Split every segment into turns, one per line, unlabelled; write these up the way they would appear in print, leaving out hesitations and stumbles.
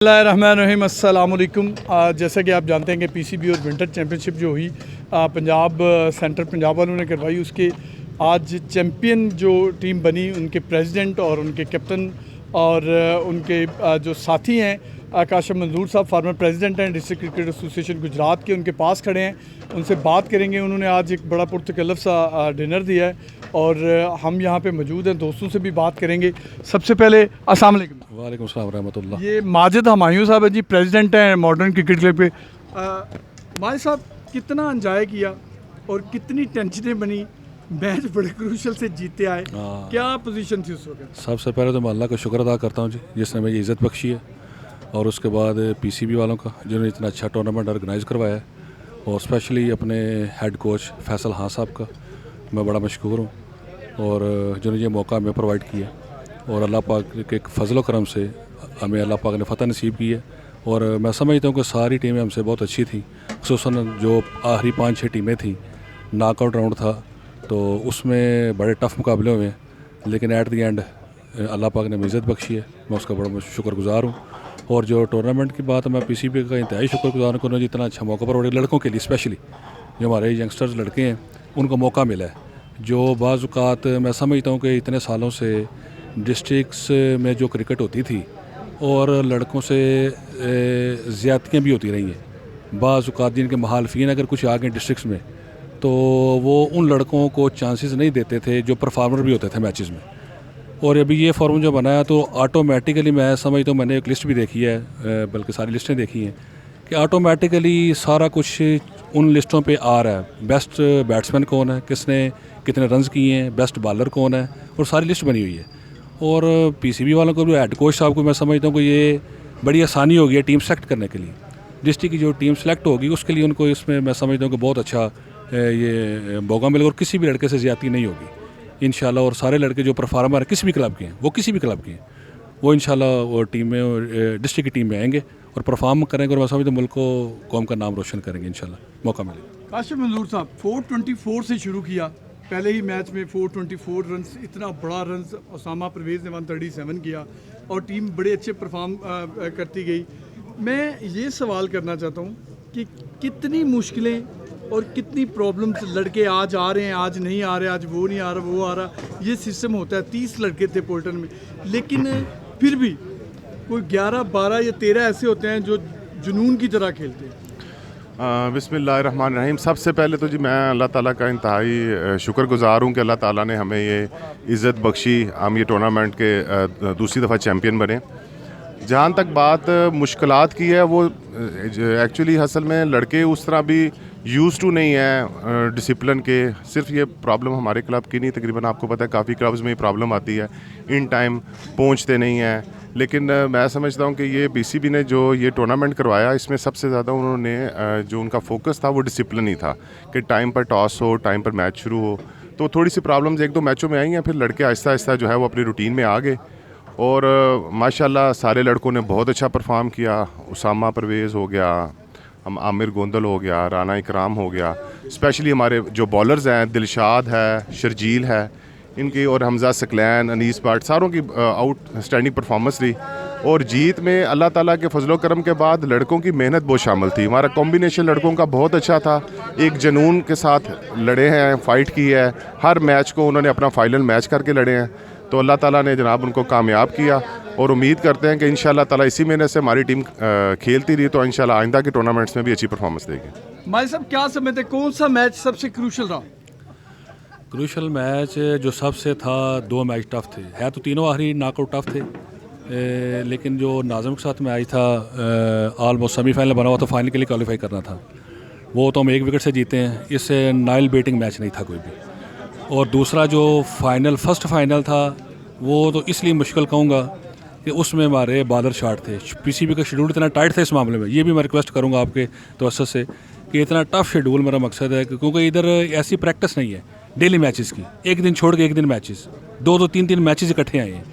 बिस्मिल्लाहिर्रहमानिर्रहीम अस्सलाम वालेकुम। जैसा कि आप जानते हैं कि पीसीबी और विंटर चैम्पियनशिप जो हुई पंजाब सेंट्रल पंजाब वालों ने करवाई, उसके आज चैम्पियन जो टीम बनी उनके प्रेसिडेंट और उनके कैप्टन और उनके जो साथी हैं काशिफ मंजूर साहब, फार्मर प्रेसिडेंट हैं डिस्ट्रिक्ट क्रिकेट एसोसिएशन गुजरात के, उनके पास खड़े हैं, उनसे बात करेंगे। उन्होंने आज एक बड़ा पुरतकल्लफ सा डिनर दिया है और हम यहाँ पे मौजूद हैं, दोस्तों से भी बात करेंगे। सबसे पहले अस्सलाम वालेकुम।
वालेकुम सलाम रहमतुल्लाह।
ये माजिद हमायूं साहब है जी, प्रेसिडेंट हैं मॉडर्न क्रिकेट क्लब के। माजिद साहब, कितना एंजॉय किया और कितनी टेंशनें बनी, मैच बड़े क्रूशल से जीते आए, क्या पोजीशन थी उस वक्त?
सबसे पहले तो मैं अल्लाह का शुक्र अदा करता हूँ जी, जिसने मुझे इज़्ज़त बख्शी है, और उसके बाद पीसीबी वालों का जिन्होंने इतना अच्छा टूर्नामेंट ऑर्गेनाइज़ करवाया है, और स्पेशली अपने हेड कोच फैसल खान साहब का मैं बड़ा मशकूर हूँ, और जिन्होंने ये मौका हमें प्रोवाइड किया, और अल्लाह पाक के एक फजल करम से हमें अल्लाह पाक ने फ़तह नसीब की है। और मैं समझता हूँ कि सारी टीमें हमसे बहुत अच्छी थी, खुसूसन जो आखिरी 5-6 टीमें थी, नॉकआउट राउंड था तो उसमें बड़े टफ़ मुकाबले हुए हैं, लेकिन एट दी एंड अल्लाह पाक ने हमें इज़्ज़त बख्शी है, मैं उसका बड़ा शुक्रगुज़ार हूँ। और जो टूर्नामेंट की बात है, मैं पीसीबी का इंतहाई शुक्रगुज़ार हूँ कि उन्होंने जितना अच्छा मौका पर लड़कों के लिए स्पेशली जो हमारे यंगस्टर्स लड़के हैं उनको मौका मिला है, जो बाज़ औक़ात मैं समझता हूँ कि इतने सालों से डिस्ट्रिक्स में जो क्रिकेट होती थी और लड़कों से ज़्यादतियाँ भी होती रही हैं। बाज़ औक़ात जिनके मुखालिफिन अगर कुछ आ गए डिस्ट्रिक्स में तो वो उन लड़कों को चांसेस नहीं देते थे जो परफॉर्मर भी होते थे मैचेस में। और अभी ये फॉर्म जो बनाया तो ऑटोमेटिकली मैं समझता हूँ, मैंने एक लिस्ट भी देखी है, बल्कि सारी लिस्टें देखी हैं, कि ऑटोमेटिकली सारा कुछ उन लिस्टों पे आ रहा है। बेस्ट बैट्समैन कौन है, किसने कितने रन्स किए हैं, बेस्ट बॉलर कौन है, और सारी लिस्ट बनी हुई है। और पीसीबी वालों को भी, हेड कोच साहब को मैं समझता हूँ कि ये बड़ी आसानी होगी है टीम सेलेक्ट करने के लिए। डिस्ट्रिक्ट की जो टीम सेलेक्ट होगी उसके लिए उनको इसमें मैं समझता हूँ कि बहुत अच्छा ये मौका मिलेगा, और किसी भी लड़के से ज़्यादती नहीं होगी इंशाल्लाह। और सारे लड़के जो परफॉर्मर किसी भी क्लब के हैं, वो किसी भी क्लब के हैं, वो इंशाल्लाह वो टीम में डिस्ट्रिक्ट की टीम में आएंगे और परफॉर्म करेंगे, और मैं समझता हूँ मुल्क को, कौम का नाम रोशन करेंगे इंशाल्लाह, मौका मिलेगा।
काशिफ मंजूर साहब, 424 से शुरू किया, पहले ही मैच में 424 रन, इतना बड़ा रन उसामा परवेज़ ने 137 किया और टीम बड़े अच्छे परफॉर्म करती गई। मैं ये सवाल करना चाहता हूँ कि कितनी मुश्किलें और कितनी प्रॉब्लम्स, लड़के आज आ रहे हैं, आज नहीं आ रहे, आज वो नहीं आ रहा, वो आ रहा, ये सिस्टम होता है। 30 लड़के थे पोल्टन में, लेकिन फिर भी कोई 11, 12 या 13 ऐसे होते हैं जो जुनून की तरह खेलते हैं।
बिस्मिल्लाहिर्रहमानिर्रहीम। सबसे पहले तो जी मैं अल्लाह ताला का इंतहाई शुक्रगुज़ार हूँ कि अल्लाह ताला ने हमें ये इज़्ज़त बख्शी, हम ये टूर्नामेंट के दूसरी दफ़ा चैम्पियन बने। जहाँ तक बात मुश्किलात की है, वो एक्चुअली असल में लड़के उस तरह भी यूज़ टू नहीं है डिसिप्लिन के। सिर्फ ये प्रॉब्लम हमारे क्लब की नहीं, तकरीबन आपको पता है काफ़ी क्लब्स में ये प्रॉब्लम आती है, इन टाइम पहुँचते नहीं हैं। लेकिन मैं समझता हूँ कि ये पीसीबी ने जो ये टूर्नामेंट करवाया, इसमें सबसे ज़्यादा उन्होंने जो उनका फोकस था वो डिसिप्लिन ही था, कि टाइम पर टॉस हो, टाइम पर मैच शुरू हो। तो थोड़ी सी प्रॉब्लम्स 1-2 मैचों में आई हैं, फिर लड़के आहिस्ता आहिस्ता जो है वो अपनी रूटीन में आ गए, और माशाल्लाह सारे लड़कों ने बहुत अच्छा परफॉर्म किया। उसामा परवेज़ हो गया, हम आमिर गोंदल हो गया, राना इकराम हो गया, स्पेशली हमारे जो बॉलर्स हैं, दिलशाद है, शर्जील है, इनकी, और हमजा सकलैन, अनीस बाट, सारों की आउटस्टैंडिंग परफॉर्मेंस रही। और जीत में अल्लाह ताला के फजलो करम के बाद लड़कों की मेहनत बहुत शामिल थी। हमारा कॉम्बिनेशन लड़कों का बहुत अच्छा था, एक जुनून के साथ लड़े हैं, फ़ाइट की है, हर मैच को उन्होंने अपना फाइनल मैच करके लड़े हैं। तो अल्लाह ताला ने जनाब उनको कामयाब किया, और उम्मीद करते हैं कि इंशाल्लाह ताला इसी मेहनत से हमारी टीम खेलती रही तो इंशाल्लाह आइंदा के टूर्नामेंट्स में भी अच्छी परफॉर्मेंस देगी।
माई साहब, क्या समझते, कौन सा मैच सबसे क्रूशल रहा?
क्रूशल मैच जो सबसे था, 2 मैच टफ़ थे, है तो तीनों आखिरी नॉकआउट टफ़ थे, लेकिन जो नाज़िम के साथ मैच था ऑलमोस्ट सेमीफाइनल बना हुआ, तो फाइनल के लिए क्वालिफाई करना था, वो तो हम 1 विकेट से जीते हैं। इससे नाइल बेटिंग मैच नहीं था कोई भी। और दूसरा जो फाइनल, फर्स्ट फाइनल था, वो तो इसलिए मुश्किल कहूँगा कि उसमें हमारे बॉलर शॉट थे। पीसीबी का शेड्यूल इतना टाइट था इस मामले में, ये भी मैं रिक्वेस्ट करूँगा आपके तवज्जो से कि इतना टफ़ शेड्यूल, मेरा मकसद है क्योंकि इधर ऐसी प्रैक्टिस नहीं है डेली मैचेस की, एक दिन छोड़ के एक दिन मैचेस, 2-2, 3-3 मैचेस इकट्ठे आए हैं।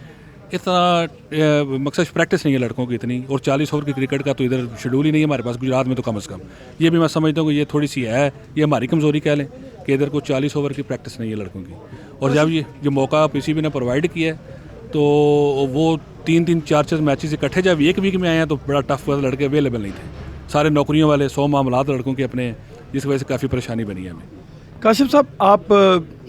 इतना मकसद प्रैक्टिस नहीं है लड़कों की इतनी, और 40 ओवर की क्रिकेट का तो इधर शेड्यूल ही नहीं है हमारे पास, गुजरात में तो कम से कम। ये भी मैं समझता हूँ कि ये थोड़ी सी है, ये हमारी कमज़ोरी कह लें कि इधर को 40 ओवर की प्रैक्टिस नहीं है लड़कों की। और जब ये जो मौका पीसीबी ने प्रोवाइड किया है तो वो 3-3 4-4 मैचेस इकट्ठे जब एक वीक में आए हैं तो बड़ा टफ हुआ, लड़के अवेलेबल नहीं थे, सारे नौकरियों वाले 100 मामलात लड़कों के अपने, जिस वजह से काफ़ी परेशानी बनी है हमें।
काशिफ साहब, आप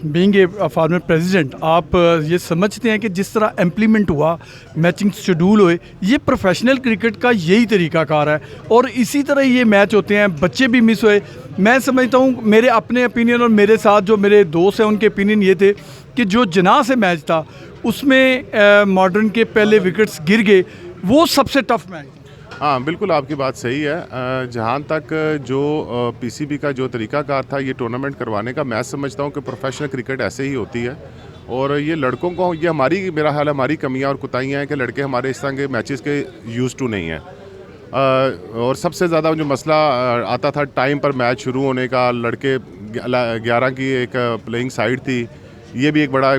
बीइंग ए फॉर्मर प्रेसिडेंट, आप ये समझते हैं कि जिस तरह इम्प्लीमेंट हुआ, मैचिंग शेड्यूल हुए, ये प्रोफेशनल क्रिकेट का यही तरीकाकार है और इसी तरह ये मैच होते हैं, बच्चे भी मिस हुए। मैं समझता हूँ, मेरे अपने ओपिनियन और मेरे साथ जो मेरे दोस्त हैं उनके ओपिनियन ये थे कि जो जना से मैच था उसमें मॉडर्न के पहले विकेट्स गिर गए, वो सबसे टफ मैच।
हाँ, बिल्कुल आपकी बात सही है। जहाँ तक जो पीसीबी का जो तरीकाकार था ये टूर्नामेंट करवाने का, मैं समझता हूँ कि प्रोफेशनल क्रिकेट ऐसे ही होती है और ये लड़कों को, ये हमारी, मेरा ख्याल है हमारी कमियाँ और कुताहियाँ हैं कि लड़के हमारे इस तरह के मैचेस के यूज़ टू नहीं हैं। और सबसे ज़्यादा जो मसला आता था टाइम पर मैच शुरू होने का, लड़के 11 की एक प्लेइंग साइड थी, ये भी एक बड़ा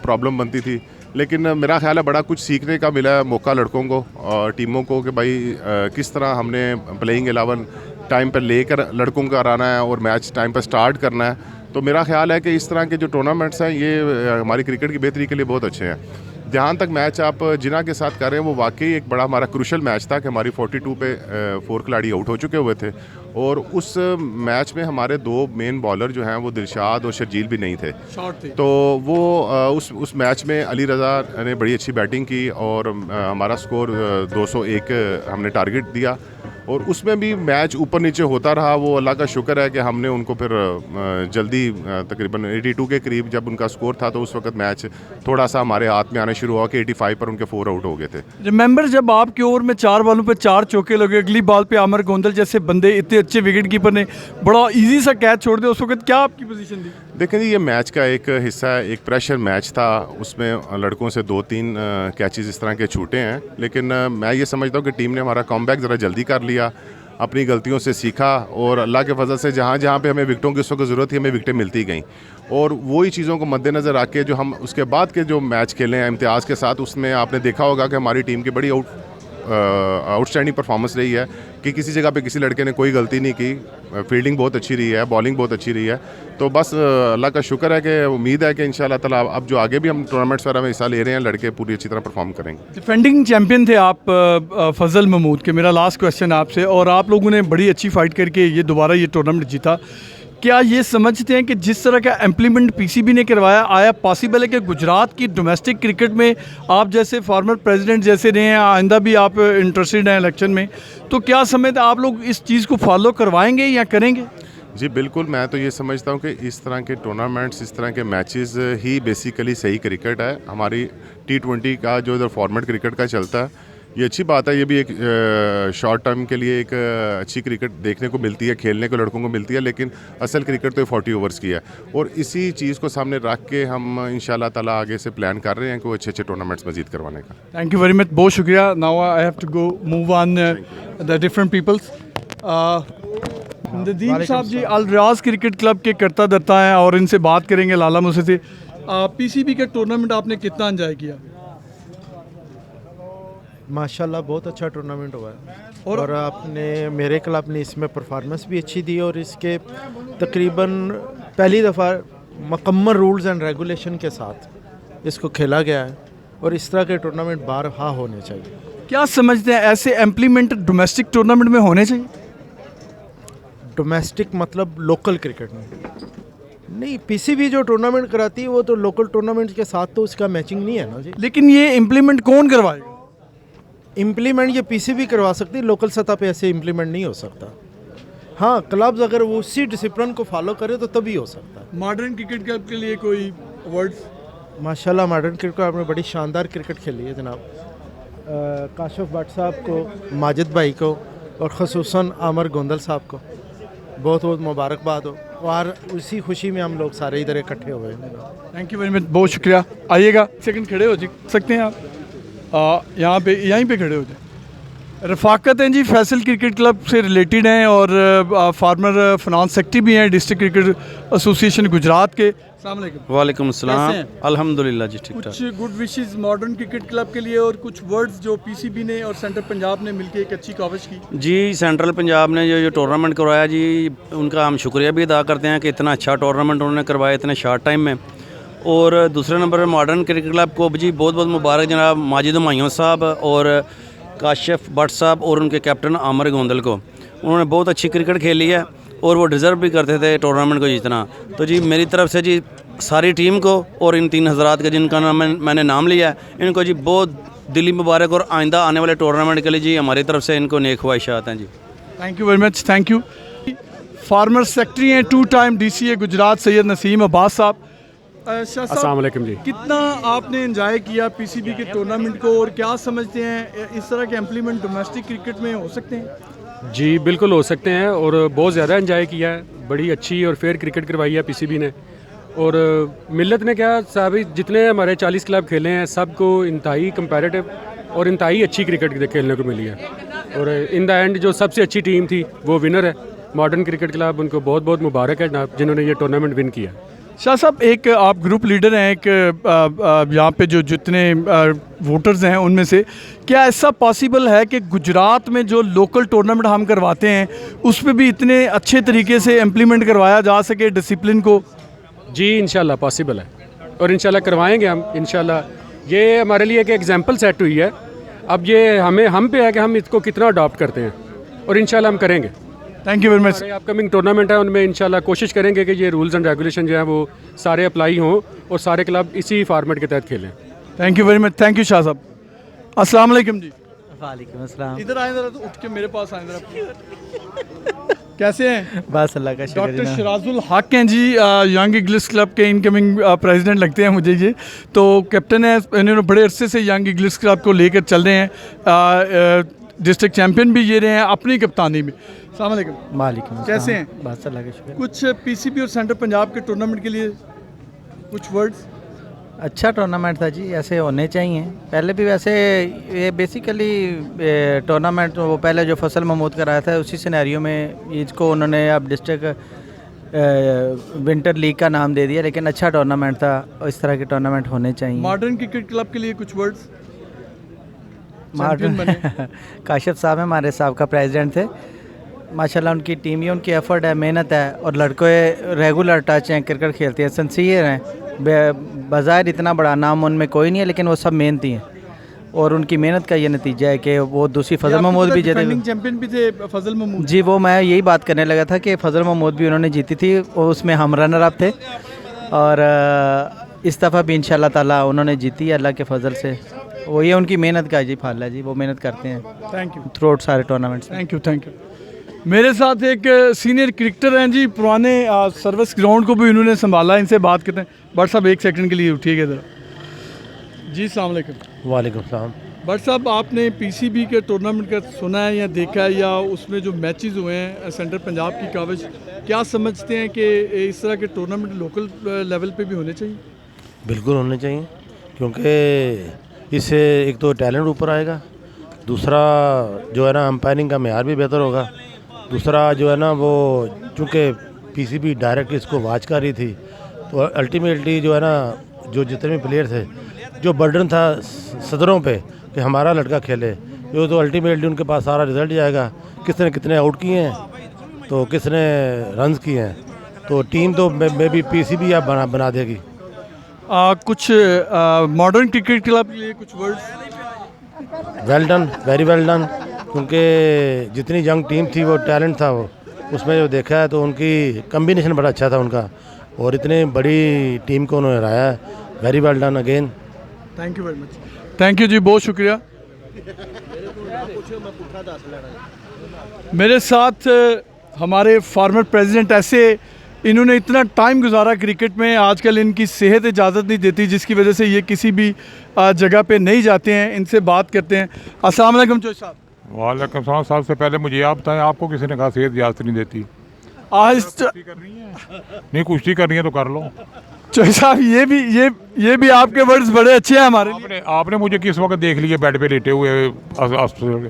प्रॉब्लम बनती थी। लेकिन मेरा ख्याल है बड़ा कुछ सीखने का मिला है मौका लड़कों को और टीमों को कि भाई किस तरह हमने प्लेइंग 11 टाइम पर लेकर लड़कों को कराना है और मैच टाइम पर स्टार्ट करना है। तो मेरा ख्याल है कि इस तरह के जो टूर्नामेंट्स हैं ये हमारी क्रिकेट की बेहतरी के लिए बहुत अच्छे हैं। जहाँ तक मैच आप जिना के साथ कर रहे हैं, वो वाकई एक बड़ा हमारा क्रूशल मैच था कि हमारी 42 पे 4 खिलाड़ी आउट हो चुके हुए थे और उस मैच में हमारे 2 मेन बॉलर जो हैं वो दिलशाद और शर्जील भी नहीं थे। तो वो उस मैच में अली रज़ा ने बड़ी अच्छी बैटिंग की और हमारा स्कोर 201 हमने टारगेट दिया और उसमें भी मैच ऊपर नीचे होता रहा। वो अल्लाह का शुक्र है कि हमने उनको फिर जल्दी तकरीबन 82 के करीब जब उनका स्कोर था तो उस वक्त मैच थोड़ा सा हमारे हाथ में आना शुरू हुआ कि 85 पर उनके 4 आउट हो गए थे।
रिमेंबर जब आपके ओवर में 4 बॉलों पे 4 चौके लगे, अगली बॉल पे आमिर गोंदल जैसे बंदे, इतने अच्छे विकेट कीपर ने बड़ा इजी सा कैच छोड़ दिया, उस वक्त क्या आपकी पोजीशन थी?
देखें जी, ये मैच का एक हिस्सा है, एक प्रेशर मैच था, उसमें लड़कों से 2-3 कैचेस इस तरह के छूटे हैं। लेकिन मैं ये समझता हूँ कि टीम ने हमारा कमबैक ज़रा जल्दी कर लिया, अपनी गलतियों से सीखा और अल्लाह के फजल से जहाँ जहाँ पे हमें विकटों की उस वक्त ज़रूरत थी हमें विकटें मिलती गईं। और वही चीज़ों को मद्देनज़र रख के जो हम उसके बाद के जो मैच खेले हैं इम्तियाज़ के साथ, उसमें आपने देखा होगा कि हमारी टीम की बड़ी आउटस्टैंडिंग परफॉर्मेंस रही है कि किसी जगह पे किसी लड़के ने कोई गलती नहीं की, फील्डिंग बहुत अच्छी रही है, बॉलिंग बहुत अच्छी रही है। तो बस अल्लाह का शुक्र है कि उम्मीद है कि इंशाल्लाह ताला अब जो आगे भी हम टूर्नामेंट्स वगैरह में हिस्सा ले रहे हैं, लड़के पूरी अच्छी तरह परफॉर्म करेंगे।
डिफेंडिंग चैम्पियन थे आप फजल महमूद के, मेरा लास्ट क्वेश्चन आपसे, और आप लोगों ने बड़ी अच्छी फाइट करके ये दोबारा ये टूर्नामेंट जीता। क्या ये समझते हैं कि जिस तरह का इम्प्लीमेंट पीसीबी ने करवाया, आया पॉसिबल है कि गुजरात की डोमेस्टिक क्रिकेट में आप जैसे फॉर्मर प्रेसिडेंट जैसे रहे हैं, आइंदा भी आप इंटरेस्टेड हैं इलेक्शन में, तो क्या समझते आप लोग इस चीज़ को फॉलो करवाएंगे या करेंगे?
जी बिल्कुल, मैं तो ये समझता हूँ कि इस तरह के टूर्नामेंट्स, इस तरह के मैचेस ही बेसिकली सही क्रिकेट है। हमारी T20 का जो इधर फॉर्मेट क्रिकेट का चलता है, ये अच्छी बात है। ये भी एक शॉर्ट टर्म के लिए एक अच्छी क्रिकेट देखने को मिलती है, खेलने को लड़कों को मिलती है, लेकिन असल क्रिकेट तो 40 ओवर्स की है और इसी चीज़ को सामने रख के हम इंशाल्लाह ताला आगे से प्लान कर रहे हैं कि वो अच्छे अच्छे टूर्नामेंट्स मजीद करवाने का।
थैंक यू वेरी मच, बहुत शुक्रिया। Now I have to go move on the different peoples. Nadeem sahab ji Al Riyaz cricket club के करता धरता हैं और इनसे बात करेंगे लाला मुझसे से। पीसीबी का टूर्नामेंट आपने कितना एंजॉय किया?
माशाल्लाह बहुत अच्छा टूर्नामेंट हुआ है और आपने मेरे क्लब ने इसमें परफॉर्मेंस भी अच्छी दी और इसके तकरीबन पहली दफ़ा मुकम्मल रूल्स एंड रेगुलेशन के साथ इसको खेला गया है और इस तरह के टूर्नामेंट बारहा होने चाहिए।
क्या समझते हैं ऐसे इम्प्लीमेंट डोमेस्टिक टूर्नामेंट में होने चाहिए?
डोमेस्टिक मतलब लोकल क्रिकेट में नहीं, पीसीबी जो टूर्नामेंट कराती है वो तो लोकल टूर्नामेंट के साथ तो उसका मैचिंग नहीं है ना जी।
लेकिन ये इम्प्लीमेंट कौन करवाएगा?
इम्प्लीमेंट ये पीसीबी करवा सकती है, लोकल सतह पे ऐसे इम्प्लीमेंट नहीं हो सकता। हाँ, क्लब्स अगर वो उसी डिसिप्लिन को फॉलो करे तो तभी हो सकता है।
मॉडर्न क्रिकेट क्लब के लिए कोई वर्ड्स?
माशाल्लाह मॉडर्न क्रिकेट आपने बड़ी शानदार क्रिकेट खेली है जनाब। काशिफ भट्ट साहब को, माजिद भाई को और ख़ुसूसन आमिर गोंदल साहब को बहुत बहुत मुबारकबाद हो और उसी खुशी में हम लोग सारे इधर इकट्ठे हुए हैं।
थैंक यू वेरी मच, बहुत शुक्रिया। आइएगा, सेकंड खड़े हो सकते हैं आप, यहाँ पे यहीं पे खड़े हो जाए। रफ़ाकत हैं जी, फैसल क्रिकेट क्लब से रिलेटेड हैं और फार्मर फिनांस सेक्रेटरी भी हैं डिस्ट्रिक्ट क्रिकेट एसोसिएशन गुजरात के। अस्सलाम वालेकुम।
वालेकुम अस्सलाम। अल्हम्दुलिल्लाह जी, ठीक ठाक।
कुछ good wishes modern cricket club के लिए और कुछ वर्ड्स जो पीसीबी ने और सेंट्रल पंजाब ने मिलकर एक अच्छी काविश की।
जी, सेंट्रल पंजाब ने जो टूर्नामेंट करवाया जी, उनका हम शुक्रिया भी अदा करते हैं कि इतना अच्छा टूर्नामेंट उन्होंने करवाया इतने शॉर्ट टाइम में और दूसरे नंबर पर मॉडर्न क्रिकेट क्लब को जी बहुत बहुत मुबारक जनाब माजिद हुमायूं साहब और काशिफ भट्ट साहब और उनके कैप्टन आमिर गोंदल को। उन्होंने बहुत अच्छी क्रिकेट खेली है और वो डिज़र्व भी करते थे टूर्नामेंट को जीतना। तो जी मेरी तरफ से जी सारी टीम को और इन 3 हज़रात का जिनका नाम मैंने नाम लिया है, इनको जी बहुत दिली मुबारक और आइंदा आने वाले टूर्नामेंट के लिए जी हमारी तरफ से इनको नेक ख्वाहिशात हैं जी।
Thank you very much, thank you. Former secretary हैं 2 टाइम DCA गुजरात सैयद नसीम अब्बास साहब। शाह
अस्सलाम
साहब,
वालेकुम जी।
कितना आपने एंजॉय किया PCB के टूर्नामेंट को और क्या समझते हैं इस तरह के इम्प्लीमेंट डोमेस्टिक क्रिकेट में हो सकते हैं?
जी बिल्कुल हो सकते हैं और बहुत ज़्यादा एंजॉय किया है। बड़ी अच्छी और फेयर क्रिकेट करवाई है PCB ने। और मिल्लत ने क्या साहब, जितने हमारे 40 क्लब खेले हैं सबको इंतहाई कंपैरेटिव और इंतहाई अच्छी क्रिकेट खेलने को मिली है। और इन द एंड जो सबसे अच्छी टीम थी वो विनर है मॉडर्न क्रिकेट क्लब। उनको बहुत बहुत मुबारक है जनाब जिन्होंने ये टूर्नामेंट विन किया।
शाह साहब, एक आप ग्रुप लीडर हैं, एक यहाँ पे जो जितने वोटर्स हैं उनमें से क्या ऐसा पॉसिबल है कि गुजरात में जो लोकल टूर्नामेंट हम करवाते हैं उस पर भी इतने अच्छे तरीके से इम्प्लीमेंट करवाया जा सके डिसिप्लिन को?
जी इंशाल्लाह पॉसिबल है और इंशाल्लाह करवाएंगे हम इंशाल्लाह। ये हमारे लिए एक एग्जांपल सेट हुई है। अब ये हम पे है कि हम इसको कितना अडॉप्ट करते हैं और इंशाल्लाह हम करेंगे।
Thank you very much.
हमारे अपकमिंग टूर्नामेंट है उनमें इंशाल्लाह कोशिश करेंगे कि ये रूल्स एंड रेगुलेशन जो है वो सारे अप्लाई हों और सारे क्लब इसी फॉर्मेट के तहत खेलें।
Thank you very much, thank you Shah साहब। अस्सलाम वालेकुम जी।
वालेकुम अस्सलाम।
इधर आए जरा, तो उठ के मेरे पास आए जरा। कैसे हैं?
बस अल्लाह का शुक्र
डॉक्टर
जनाब।
शराजुल हक हैं जी, यंग ईगल्स क्लब के इनकमिंग प्रेसिडेंट लगते हैं मुझे ये। तो कैप्टन है, इन्होंने बड़े अरसे से यंग ईगल्स क्लब को लेकर चल रहे हैं। डिस्ट्रिक्ट चैम्पियन भी ये रहे हैं अपनी कप्तानी में। अस्सलाम वालेकुम।
वालेकुम
कैसे
अस्सलाम।
हैं?
बस अल्लाह का शुक्र।
कुछ PCB और सेंट्रल पंजाब के टूर्नामेंट के लिए कुछ वर्ड्स?
अच्छा टूर्नामेंट था जी, ऐसे होने चाहिए। पहले भी वैसे ये बेसिकली टूर्नामेंट वो पहले जो फसल महमूद कराया था उसी सिनेरियो में इसको उन्होंने अब डिस्ट्रिक्ट विंटर लीग का नाम दे दिया, लेकिन अच्छा टूर्नामेंट था और इस तरह के टूर्नामेंट होने चाहिए।
मॉडर्न क्रिकेट क्लब के लिए कुछ वर्ड्स?
मॉडर्न काशिफ साहब हैं, हमारे साहब का प्रेसिडेंट थे। माशाल्लाह उनकी टीम ही उनकी एफर्ट है, मेहनत है और लड़के रेगुलर टच हैं, क्रिकेट खेलते हैं, सिंसियर हैं। बाज़ाहिर इतना बड़ा नाम उनमें कोई नहीं है लेकिन वो सब मेहनती हैं और उनकी मेहनत का ये नतीजा है कि वो दूसरी फजल महमूद भी जीते।
चैंपियन भी थे फजल महमूद
जी, वो मैं यही बात करने लगा था कि फजल महमूद भी उन्होंने जीती थी और उसमें हम रनर अप थे और इस दफ़ा भी इंशाल्लाह ताला उन्होंने जीती है अल्लाह के फजल से। वो ये उनकी मेहनत का जी फल है जी, वो मेहनत करते हैं
थैंक यू
थ्रू आउट सारे tournaments.
Thank you thank you. मेरे साथ एक सीनियर क्रिकेटर हैं जी, पुराने सर्विस ग्राउंड को भी इन्होंने संभाला। इनसे बात करते हैं। बट साहब एक सेकंड के लिए उठिएगा ज़रा जी। अस्सलाम वालेकुम।
वालेकुम सलाम।
बट साहब, आपने PCB के टूर्नामेंट का सुना है या देखा है, या उसमें जो मैचेस हुए हैं सेंट्रल पंजाब की कावज, क्या समझते हैं कि इस तरह के टूर्नामेंट लोकल लेवल पे भी होने चाहिए?
बिल्कुल होने चाहिए, क्योंकि इससे एक तो टैलेंट ऊपर आएगा, दूसरा जो है ना अंपायरिंग का मेयार भी बेहतर होगा, दूसरा जो है ना वो चूँकि PCB डायरेक्ट इसको वॉच कर रही थी तो अल्टीमेटली जो है ना जो जितने भी प्लेयर थे, जो बर्डन था सदरों पे कि हमारा लड़का खेले, जो तो अल्टीमेटली उनके पास सारा रिजल्ट जाएगा, किसने कितने आउट किए हैं तो किसने रन्स किए हैं, तो टीम तो मे बी PCB आप बना देगी।
कुछ मॉडर्न क्रिकेट क्लब के लिए कुछ words?
Well done, very well done, क्योंकि जितनी यंग टीम थी वो टैलेंट था, वो उसमें जो देखा है तो उनकी कम्बिनेशन बड़ा अच्छा था उनका और इतनी बड़ी टीम को उन्होंने हराया है। Very well done again.
Thank you very much. Thank you जी, बहुत शुक्रिया। मेरे साथ हमारे फार्मर प्रेसिडेंट ऐसे, इन्होंने इतना टाइम गुजारा क्रिकेट में, आजकल इनकी सेहत इजाज़त नहीं देती जिसकी वजह से ये किसी भी जगह पे नहीं जाते हैं। इनसे बात करते हैं। अस्सलाम वालेकुम चौधरी साहब।
वालेकुम सलाम। साहब से पहले मुझे आप बताएं, आपको किसी ने कहा सेहत इजाज़त नहीं देती?
आज
कुश्ती कर रही हैं? नहीं, कुश्ती करनी है तो कर लो।
चौधरी साहब, ये भी आपके वर्ड्स बड़े अच्छे हैं हमारे लिए।
आपने मुझे किस वक्त देख लिया बेड पे लेटे हुए हॉस्पिटल के?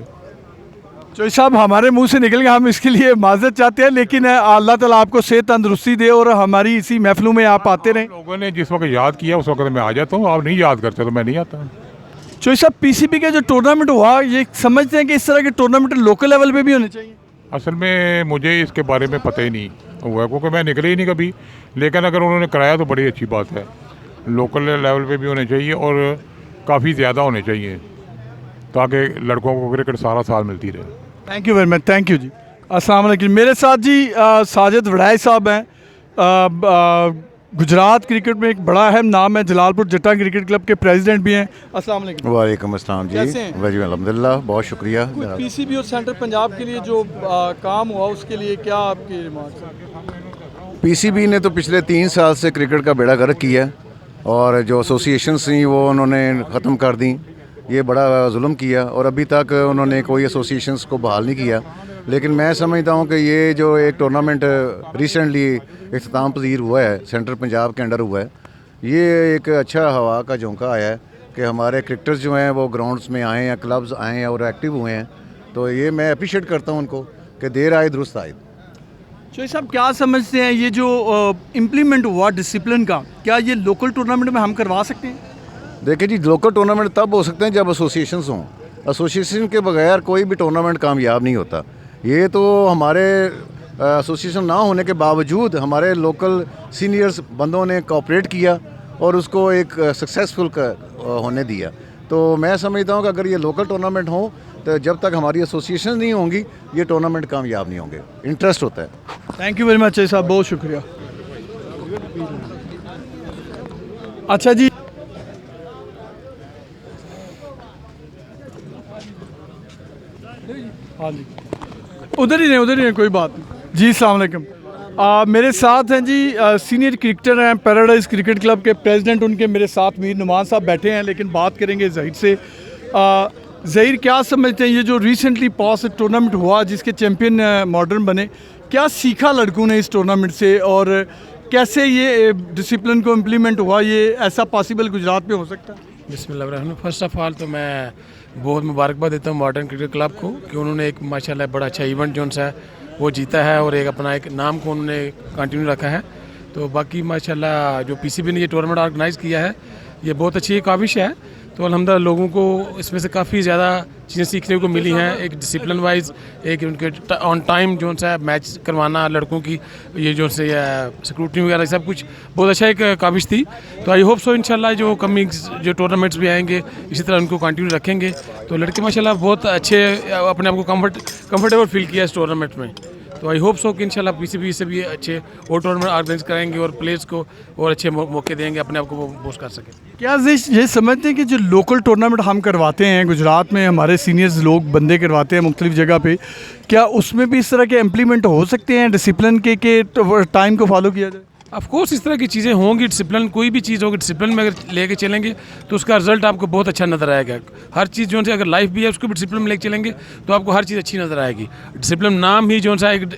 चौधरी साहब, हमारे मुंह से निकल गया, हम इसके लिए माजरत चाहते हैं, लेकिन अल्लाह ताला आपको सेहत तंदुरुस्ती दे और हमारी इसी महफिलों में आप आते रहें।
लोगों ने जिस वक्त याद किया उस वक्त मैं आ जाता हूँ, आप नहीं याद करते तो मैं नहीं आता।
चौधरी साहब, PCB का जो टूर्नामेंट हुआ, ये समझते हैं कि इस तरह के टूर्नामेंट लोकल लेवल पे भी होने चाहिए?
असल में मुझे इसके बारे में पता ही नहीं हुआ, क्योंकि मैं निकले ही नहीं कभी, लेकिन अगर उन्होंने कराया तो बड़ी अच्छी बात है। लोकल लेवल पे भी होने चाहिए और काफ़ी ज़्यादा होने चाहिए ताकि लड़कों को क्रिकेट सारा साल मिलती रहे।
Thank you very much, thank you जी। अस्सलाम वालेकुम। मेरे साथ जी साजिद वड़ाई साहब हैं, गुजरात क्रिकेट में एक बड़ा अहम नाम है, जलालपुर जट्टा क्रिकेट क्लब के प्रेसिडेंट भी हैं। अस्सलाम वालेकुम।
वालेकुम अस्सलाम जी।
कैसे हैं?
वजी अल्हम्दुलिल्लाह, बहुत शुक्रिया।
पीसीबी और सेंट्रल पंजाब के लिए जो काम हुआ उसके लिए क्या आपकी रिमार्क्स हैं?
पीसीबी ने तो पिछले 3 साल से क्रिकेट का बेड़ा गर्क किया और जो एसोसिएशंस थी वो उन्होंने ख़त्म कर दी। ये बड़ा जुल्म किया और अभी तक उन्होंने कोई एसोसिएशंस को बहाल नहीं किया। लेकिन मैं समझता हूँ कि ये जो एक टूर्नामेंट रिसेंटली इख्तिताम पजीर हुआ है, सेंट्रल पंजाब के अंडर हुआ है, ये एक अच्छा हवा का झोंका आया है कि हमारे क्रिकेटर्स जो हैं वो ग्राउंड्स में आए हैं, क्लब्स आए हैं और एक्टिव हुए हैं। तो ये मैं अप्रिशिएट करता हूँ उनको कि देर आए दुरुस्त आए।
चौधरी साहब, क्या समझते हैं ये जो इम्प्लीमेंट हुआ डिसिप्लिन का, क्या ये लोकल टूर्नामेंट में हम करवा सकते हैं?
देखिए जी, लोकल टूर्नामेंट तब हो सकते हैं जब एसोसिएशंस हों। एसोसिएशन के बगैर कोई भी टूर्नामेंट कामयाब नहीं होता। ये तो हमारे एसोसिएशन ना होने के बावजूद हमारे लोकल सीनियर्स बंदों ने कोऑपरेट किया और उसको एक सक्सेसफुल होने दिया। तो मैं समझता हूँ कि अगर ये लोकल टूर्नामेंट हो तो जब तक हमारी एसोसिएशन नहीं होंगी ये टूर्नामेंट कामयाब नहीं होंगे। इंटरेस्ट होता है।
थैंक यू वेरी मच साहब, बहुत शुक्रिया। अच्छा जी, हाँ जी, उधर ही नहीं, कोई बात नहीं जी। अस्सलाम वालेकुम। मेरे साथ हैं जी सीनियर क्रिकेटर हैं, पैराडाइज क्रिकेट क्लब के प्रेसिडेंट, उनके मेरे साथ मीर नुमान साहब बैठे हैं। लेकिन बात करेंगे ज़हीर से। ज़हीर, क्या समझते हैं ये जो रिसेंटली पास टूर्नामेंट हुआ जिसके चैम्पियन मॉडर्न बने, क्या सीखा लड़कों ने इस टूर्नामेंट से और कैसे ये डिसिप्लिन को इम्प्लीमेंट हुआ, ये ऐसा पॉसिबल गुजरात में हो सकता है?
बिस्मिल्लाह। फर्स्ट ऑफ ऑल तो मैं बहुत मुबारकबाद देता हूँ मॉडर्न क्रिकेट क्लब को कि उन्होंने एक माशाल्लाह बड़ा अच्छा इवेंट जो सा है वो जीता है और एक अपना एक नाम को उन्होंने कंटिन्यू रखा है। तो बाकी माशाल्लाह जो पीसीबी ने ये टूर्नामेंट ऑर्गेनाइज़ किया है ये बहुत अच्छी काविश है। तो अल्हम्दुलिल्लाह लोगों को इसमें से काफ़ी ज़्यादा चीज़ें सीखने को मिली हैं। एक डिसिप्लिन वाइज, एक उनके ऑन टाइम जो सा मैच करवाना लड़कों की, ये जो से सिक्योरिटी वगैरह सब कुछ बहुत अच्छा एक काविश थी। तो आई होप सो इंशाल्लाह जो कमिंग जो टूर्नामेंट्स भी आएंगे इसी तरह उनको कंटिन्यू रखेंगे। तो लड़के माशाल्लाह बहुत अच्छे अपने आप को कंफर्टेबल फील किया इस टूर्नामेंट में। तो आई होप सो कि इंशाल्लाह पीसीबी से भी अच्छे और टूर्नामेंट ऑर्गेनाइज कराएंगे और प्लेयर्स को और अच्छे मौके देंगे अपने आप को वो बूस्ट कर सकें।
क्या ये समझते हैं कि जो लोकल टूर्नामेंट हम करवाते हैं गुजरात में, हमारे सीनियर्स लोग बंदे करवाते हैं मुख्तलिफ जगह पे, क्या उसमें भी इस तरह के इम्प्लीमेंट हो सकते हैं डिसिप्लिन के टाइम को फॉलो किया जाए?
ऑफ कोर्स इस तरह की चीज़ें होंगी। डिसिप्लिन कोई भी चीज़ होगी, डिसिप्लिन में अगर लेके चलेंगे तो उसका रिजल्ट आपको बहुत अच्छा नज़र आएगा। हर चीज़ जो है अगर लाइफ भी है उसको भी डिसिप्लिन में लेके चलेंगे तो आपको हर चीज़ अच्छी नज़र आएगी। डिसिप्लिन नाम ही जो सा एक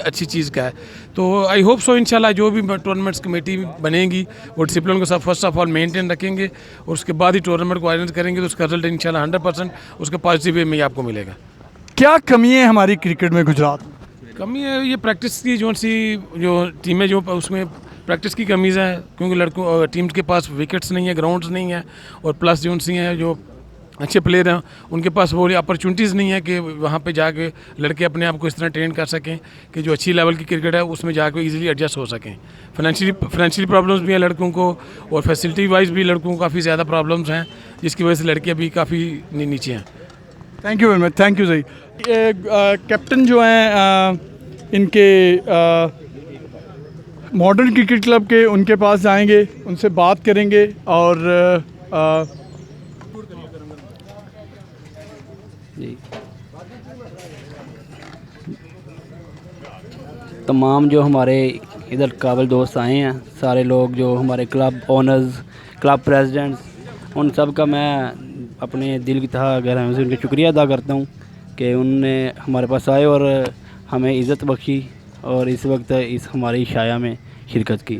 अच्छी चीज़ का है। तो आई होप सो इंशाल्लाह जो भी टूर्नामेंट्स कमेटी बनेगी वो डिसिप्लिन को सब फर्स्ट ऑफ ऑल मेंटेन रखेंगे और उसके बाद ही टूर्नामेंट को ऑर्गेनाइज करेंगे तो उसका रिजल्ट इंशाल्लाह 100% उसका पॉजिटिव वे में ही आपको मिलेगा।
क्या कमी है हमारी क्रिकेट में गुजरात में?
कमी है ये प्रैक्टिस की, जो टीमें जो उसमें प्रैक्टिस की कमीज़ है क्योंकि लड़कों टीम के पास विकेट्स नहीं है, ग्राउंड्स नहीं है और प्लस जो सी हैं जो अच्छे प्लेयर हैं उनके पास वो अपॉर्चुनिटीज़ नहीं है कि वहाँ पे जाके लड़के अपने आप को इस तरह ट्रेन कर सकें कि जो अच्छी लेवल की क्रिकेट है उसमें जाके इजीली एडजस्ट हो सकें। फाइनेंशियली प्रॉब्लम्स भी हैं लड़कों को और फैसिलिटी वाइज भी लड़कों को काफ़ी ज़्यादा प्रॉब्लम्स हैं जिसकी वजह से लड़के अभी काफ़ी नीचे हैं।
Thank you very much, thank you. सही कैप्टन जो हैं इनके मॉडर्न क्रिकेट क्लब के, उनके पास जाएंगे, उनसे बात करेंगे और
जी तमाम जो हमारे इधर काबिल दोस्त आए हैं, सारे लोग जो हमारे क्लब ओनर्स, क्लब प्रेसिडेंट्स, उन सब का मैं अपने दिल की तह गहराइयों से उनका शुक्रिया अदा करता हूँ कि उन्होंने हमारे पास आए और हमें इज़्ज़त बख्शी और इस वक्त इस हमारी शाया में शिरकत की।